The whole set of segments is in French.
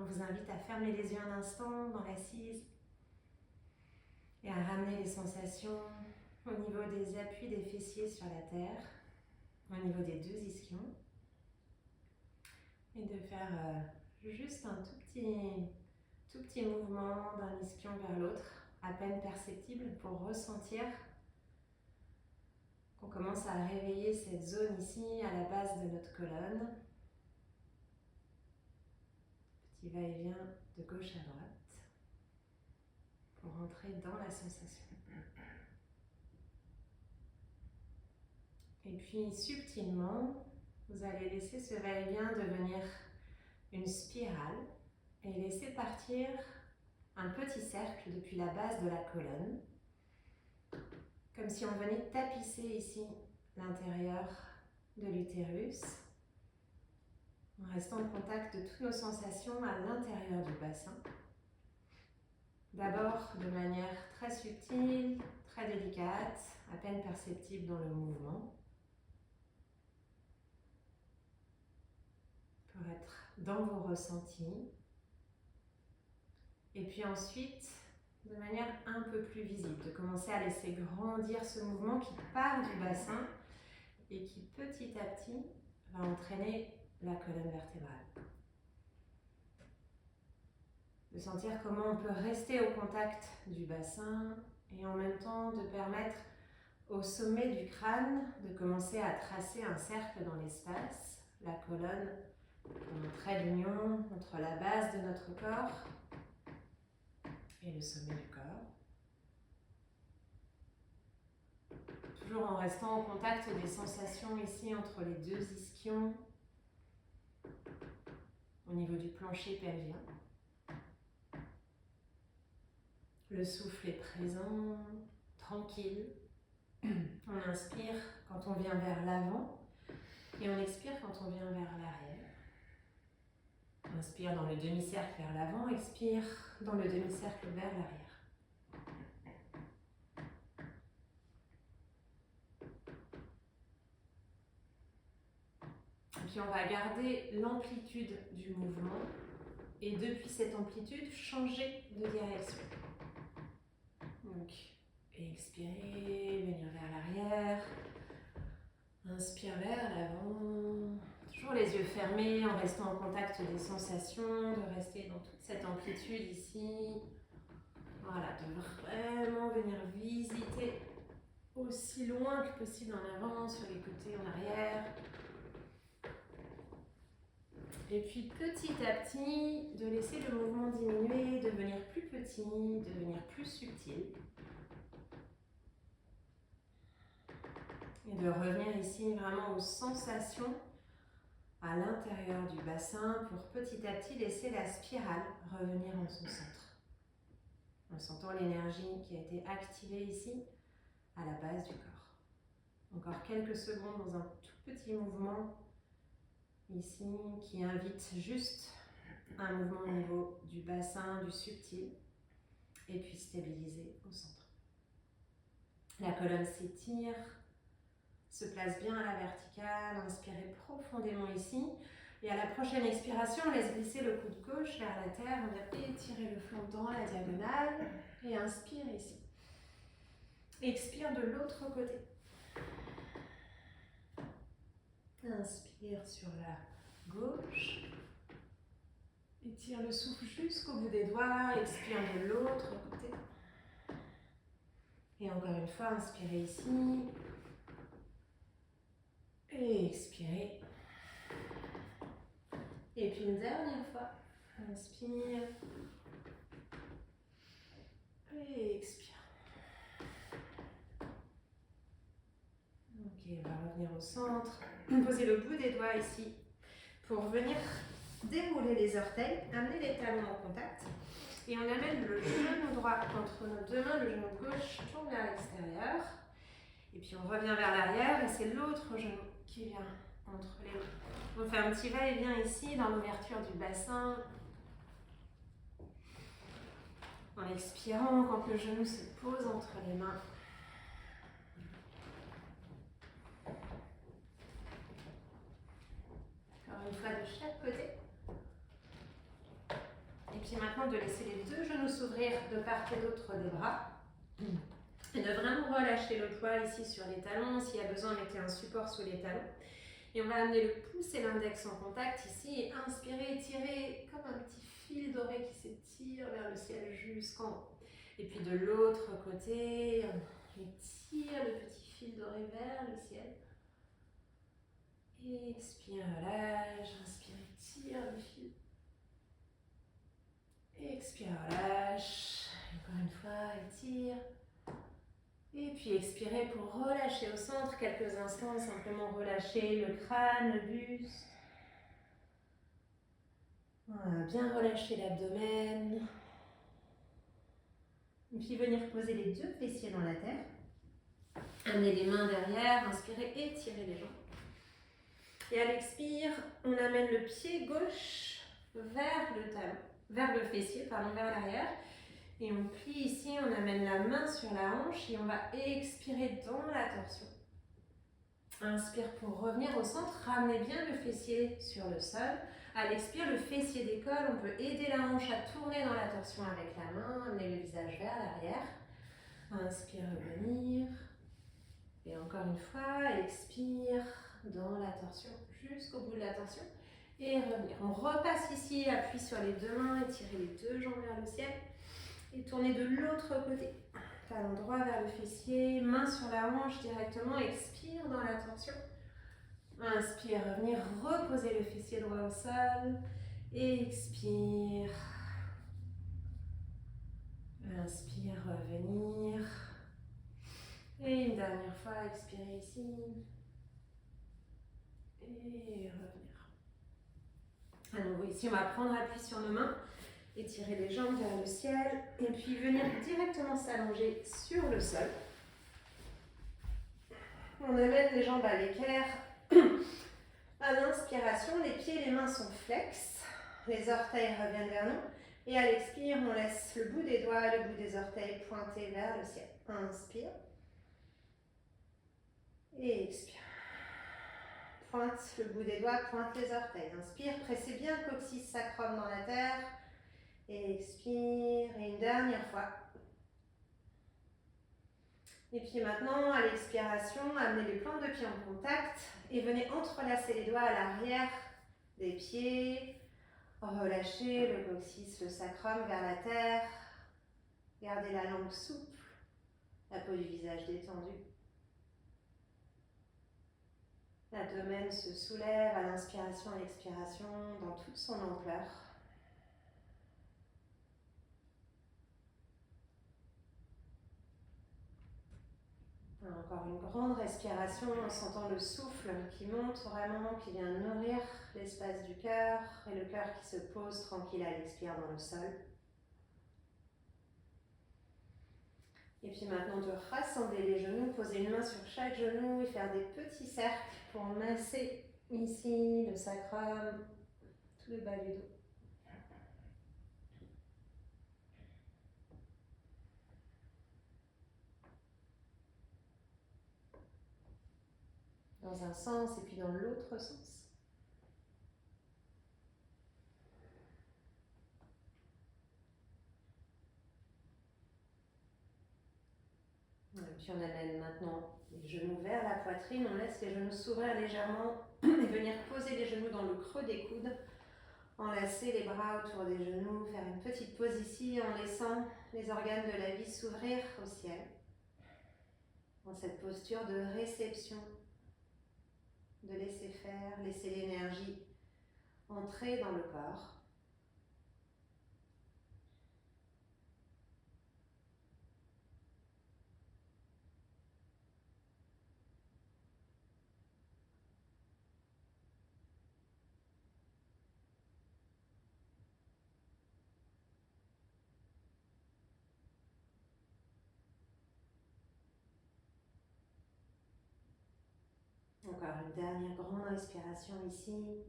vous invite à fermer les yeux un instant dans l'assise et à ramener les sensations au niveau des appuis des fessiers sur la terre, au niveau des deux ischions. Et de faire juste un tout petit mouvement d'un ischion vers l'autre, à peine perceptible, pour ressentir qu'on commence à réveiller cette zone ici à la base de notre colonne. Petit va-et-vient de gauche à droite pour rentrer dans la sensation. Et puis subtilement, vous allez laisser ce va-et-vient devenir une spirale et laisser partir un petit cercle depuis la base de la colonne, comme si on venait tapisser ici l'intérieur de l'utérus, en restant en contact de toutes nos sensations à l'intérieur du bassin. D'abord de manière très subtile, très délicate, à peine perceptible dans le mouvement, pour être dans vos ressentis. Et puis ensuite, de manière un peu plus visible, de commencer à laisser grandir ce mouvement qui part du bassin et qui petit à petit va entraîner la colonne vertébrale. De sentir comment on peut rester au contact du bassin et en même temps de permettre au sommet du crâne de commencer à tracer un cercle dans l'espace, la colonne comme un trait d'union entre la base de notre corps et le sommet du corps. Toujours en restant au contact des sensations ici entre les deux ischions, au niveau du plancher pelvien. Le souffle est présent, tranquille. On inspire quand on vient vers l'avant et on expire quand on vient vers l'arrière. Inspire dans le demi-cercle vers l'avant, expire dans le demi-cercle vers l'arrière. Et puis on va garder l'amplitude du mouvement et depuis cette amplitude, changer de direction. Donc, expirez, venir vers l'arrière, inspire vers l'avant, toujours les yeux fermés en restant en contact des sensations, de rester dans toute cette amplitude ici. Voilà, de vraiment venir visiter aussi loin que possible en avant, sur les côtés, en arrière. Et puis petit à petit, de laisser le mouvement diminuer, devenir plus petit, devenir plus subtil. Et de revenir ici vraiment aux sensations à l'intérieur du bassin pour petit à petit laisser la spirale revenir en son centre. En sentant l'énergie qui a été activée ici à la base du corps. Encore quelques secondes dans un tout petit mouvement ici qui invite juste un mouvement au niveau du bassin, du subtil et puis stabiliser au centre. La colonne s'étire, se place bien à la verticale, inspirez profondément ici. Et à la prochaine expiration, on laisse glisser le coude gauche vers la terre, on vient étirer le flanc dans la diagonale et inspire ici. Expire de l'autre côté. Inspire sur la gauche. Étire le souffle jusqu'au bout des doigts, expire de l'autre côté. Et encore une fois, inspirez ici. Et expirez. Et puis une dernière fois. Inspire. Et expire. Ok, on va revenir au centre. Posez le bout des doigts ici pour venir dérouler les orteils, amener les talons en contact. Et on amène le genou droit entre nos deux mains, le genou gauche tourne vers l'extérieur. Et puis on revient vers l'arrière et c'est l'autre genou qui vient entre les deux. On fait un petit va-et-vient ici dans l'ouverture du bassin. En expirant, quand le genou se pose entre les mains. Encore une fois de chaque côté. de laisser les deux genoux s'ouvrir de part et d'autre des bras. Et de vraiment relâcher le poids ici sur les talons. S'il y a besoin, mettez un support sous les talons. Et on va amener le pouce et l'index en contact ici. Et inspirez, étirez comme un petit fil doré qui s'étire vers le ciel jusqu'en haut. Et puis de l'autre côté, on étire le petit fil doré vers le ciel. Expire, relâche. Inspire, étire le fil. Expire, relâche. Encore une fois, étire. Et puis expirez pour relâcher au centre quelques instants, simplement relâcher le crâne, le buste. Voilà, bien relâcher l'abdomen. Et puis venir poser les deux fessiers dans la terre. Amenez les mains derrière, inspirez, étirez les jambes. Et à l'expire, on amène le pied gauche vers le talon, vers le fessier, pardon, vers l'arrière. Et on plie ici, on amène la main sur la hanche et on va expirer dans la torsion. Inspire pour revenir au centre, ramenez bien le fessier sur le sol. À l'expire, le fessier décolle, on peut aider la hanche à tourner dans la torsion avec la main, amener le visage vers l'arrière. Inspire, revenir. Et encore une fois, expire dans la torsion, jusqu'au bout de la torsion. Et revenir. On repasse ici, appui sur les deux mains, étirez les deux jambes vers le ciel. Et tournez de l'autre côté. Talon droit vers le fessier, main sur la hanche directement, expire dans la torsion. Inspire, revenir, reposer le fessier droit au sol. Et expire. Inspire, revenir. Et une dernière fois, expirez ici. Et revenir. À nouveau ici, on va prendre appui sur nos mains. Étirez les jambes vers le ciel et puis venir directement s'allonger sur le sol. On amène les jambes à l'équerre. À l'inspiration, les pieds et les mains sont flex. Les orteils reviennent vers nous. Et à l'expire, on laisse le bout des doigts et le bout des orteils pointer vers le ciel. Inspire. Et expire. Pointe le bout des doigts, pointe les orteils. Inspire, pressez bien le coccyx sacrum dans la terre. Et expire, et une dernière fois. Et puis maintenant, à l'expiration, amenez les plantes de pied en contact et venez entrelacer les doigts à l'arrière des pieds. Relâchez le coccyx, le sacrum vers la terre. Gardez la langue souple, la peau du visage détendue. L'abdomen se soulève à l'inspiration et l'expiration dans toute son ampleur. Encore une grande respiration en sentant le souffle qui monte vraiment, qui vient nourrir l'espace du cœur et le cœur qui se pose tranquille à l'expire dans le sol. Et puis maintenant de rassembler les genoux, poser une main sur chaque genou et faire des petits cercles pour masser ici le sacrum, tout le bas du dos. Dans un sens et puis dans l'autre sens. Et puis on amène maintenant les genoux vers la poitrine, on laisse les genoux s'ouvrir légèrement et venir poser les genoux dans le creux des coudes. Enlacer les bras autour des genoux, faire une petite pause ici en laissant les organes de la vie s'ouvrir au ciel. Dans cette posture de réception, de laisser faire, laisser l'énergie entrer dans le corps. Encore une dernière grande respiration ici.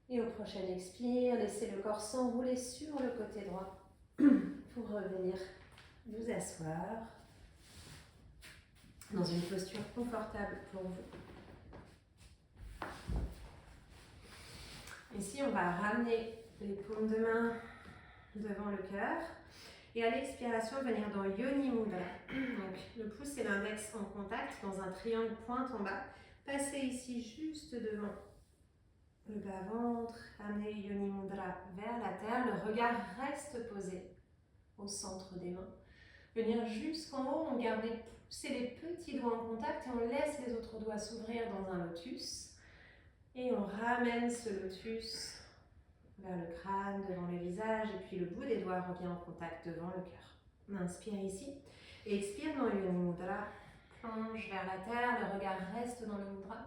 Et au prochain expire, laissez le corps s'enrouler sur le côté droit pour revenir vous asseoir dans une posture confortable pour vous. ici, on va ramener les paumes de main devant le cœur. Et à l'expiration, venir dans Yoni Mudra. Donc, le pouce et l'index en contact dans un triangle pointe en bas. Passez ici juste devant le bas-ventre. Amenez Yoni Mudra vers la terre. Le regard reste posé au centre des mains. Venir jusqu'en haut, on garde les pouces et les petits doigts en contact et on laisse les autres doigts s'ouvrir dans un lotus. Et on ramène ce lotus vers le crâne, devant le visage, et puis le bout des doigts revient en contact devant le cœur. On inspire ici, et expire dans Yoni Mudra, plonge vers la terre, le regard reste dans le mudra.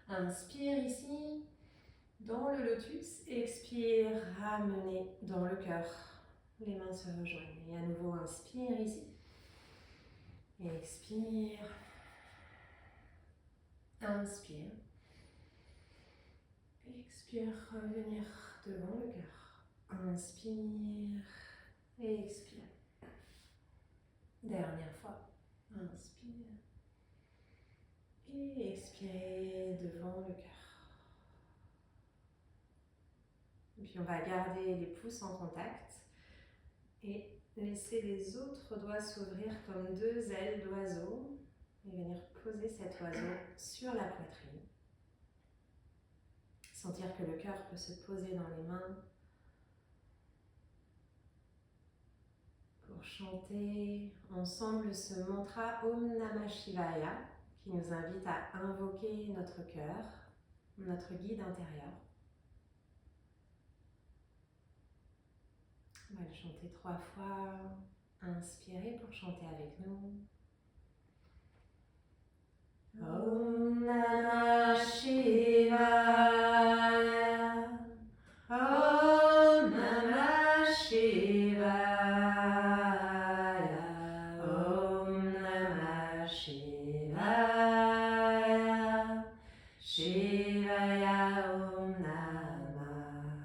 Inspire ici, dans le lotus, expire, ramenez dans le cœur. Les mains se rejoignent, et à nouveau inspire ici, expire, inspire, expire, revenir devant le cœur. Inspire et expire. Dernière fois. Inspire et expire devant le cœur. Et puis on va garder les pouces en contact et laisser les autres doigts s'ouvrir comme deux ailes d'oiseau et venir poser cet oiseau sur la poitrine. Sentir que le cœur peut se poser dans les mains. Pour chanter ensemble ce mantra Om Namah Shivaya qui nous invite à invoquer notre cœur, notre guide intérieur. On va le chanter 3 fois. Inspirez pour chanter avec nous. Om Namah Shivaya. Om Namah Shivaya. Shivaya Om Namah.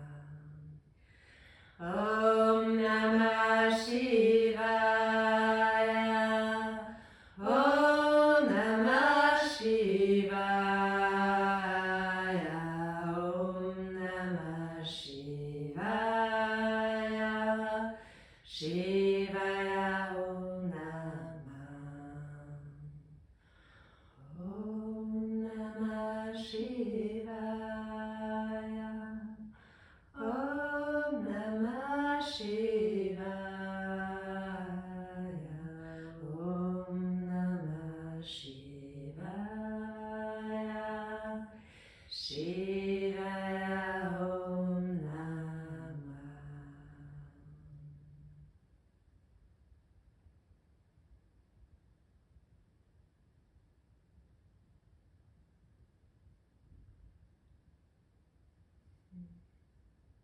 Om Namah Shivaya. Om Namah Shivaya. Om Namah Shivaya. Shivaya Om Namah. Om Namah Shivaya. Om Namah Shivaya. Om Namah Shivaya. Shivaya Om Namah.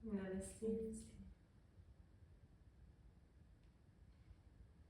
Namaste.